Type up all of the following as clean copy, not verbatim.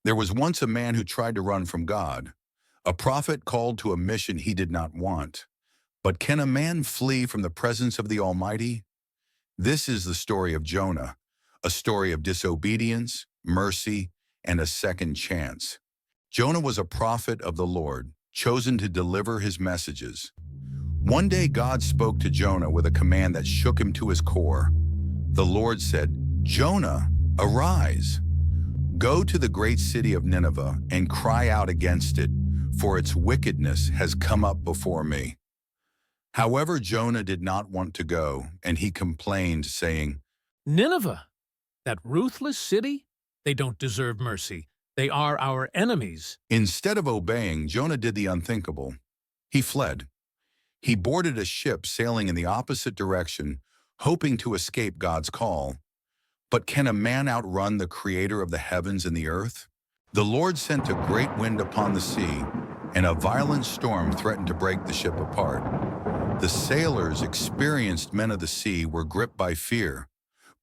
There was once a man who tried to run from God, a prophet called to a mission he did not want. But can a man flee from the presence of the Almighty? This is the story of Jonah, a story of disobedience, mercy, and a second chance. Jonah was a prophet of the Lord, chosen to deliver his messages. One day God spoke to Jonah with a command that shook him to his core. The Lord said, "Jonah, arise. Go to the great city of Nineveh and cry out against it, for its wickedness has come up before me." However, Jonah did not want to go, and he complained, saying, Nineveh, that ruthless city? They don't deserve mercy. They are our enemies. Instead of obeying, Jonah did the unthinkable. He fled. He boarded a ship sailing in the opposite direction, hoping to escape God's call. But can a man outrun the Creator of the heavens and the earth? The Lord sent a great wind upon the sea, and a violent storm threatened to break the ship apart. The sailors, experienced men of the sea, were gripped by fear,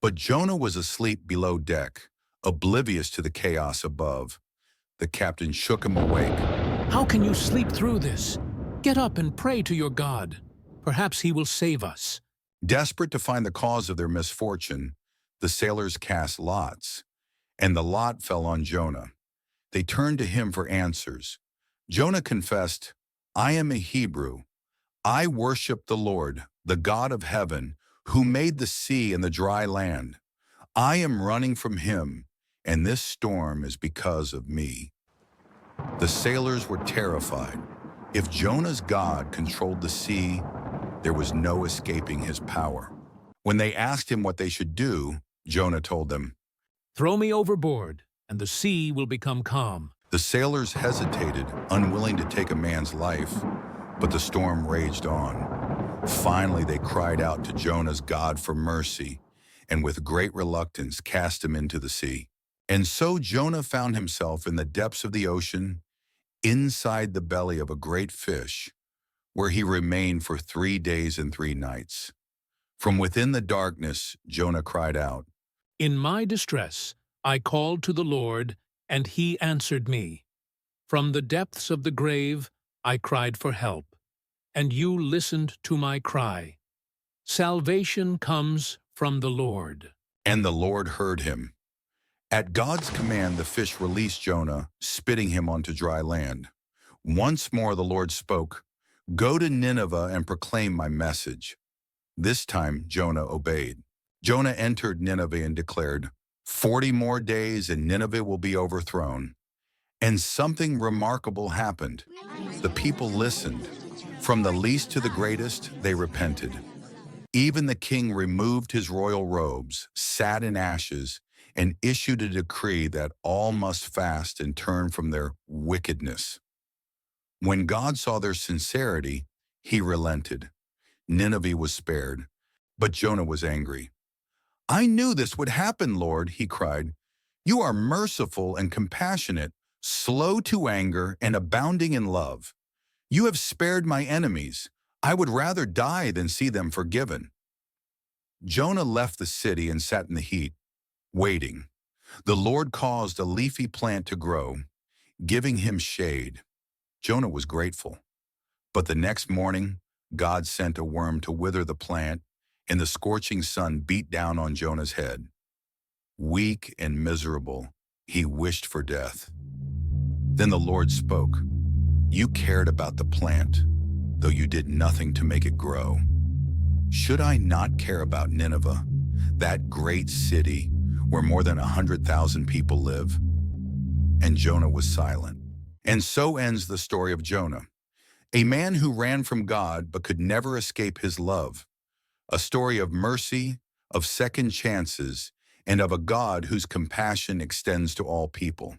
but Jonah was asleep below deck, oblivious to the chaos above. The captain shook him awake. How can you sleep through this? Get up and pray to your God. Perhaps he will save us. Desperate to find the cause of their misfortune, the sailors cast lots, and the lot fell on Jonah. They turned to him for answers. Jonah confessed, "I am a Hebrew. I worship the Lord, the God of heaven, who made the sea and the dry land. I am running from him, and this storm is because of me." The sailors were terrified. If Jonah's God controlled the sea, there was no escaping his power. When they asked him what they should do, Jonah told them, Throw me overboard, and the sea will become calm. The sailors hesitated, unwilling to take a man's life, but the storm raged on. Finally, they cried out to Jonah's God for mercy, and with great reluctance cast him into the sea. And so Jonah found himself in the depths of the ocean, inside the belly of a great fish, where he remained for 3 days and 3 nights. From within the darkness, Jonah cried out, In my distress, I called to the Lord, and he answered me. From the depths of the grave, I cried for help, and you listened to my cry. Salvation comes from the Lord. and the Lord heard him. At God's command, the fish released Jonah, spitting him onto dry land. Once more the Lord spoke, "Go to Nineveh and proclaim my message." This time Jonah obeyed. Jonah entered Nineveh and declared, 40 more days and Nineveh will be overthrown." And something remarkable happened. The people listened. From the least to the greatest, they repented. Even the king removed his royal robes, sat in ashes, and issued a decree that all must fast and turn from their wickedness. When God saw their sincerity, he relented. Nineveh was spared, but Jonah was angry. "I knew this would happen, Lord," he cried. "You are merciful and compassionate, slow to anger and abounding in love. You have spared my enemies. I would rather die than see them forgiven." Jonah left the city and sat in the heat, waiting. The Lord caused a leafy plant to grow, giving him shade. Jonah was grateful. But the next morning, God sent a worm to wither the plant, and the scorching sun beat down on Jonah's head. Weak and miserable, he wished for death. Then the Lord spoke, "You cared about the plant, though you did nothing to make it grow. Should I not care about Nineveh, that great city where more than 100,000 people live?" And Jonah was silent. And so ends the story of Jonah, a man who ran from God but could never escape his love. A story of mercy, of second chances, and of a God whose compassion extends to all people.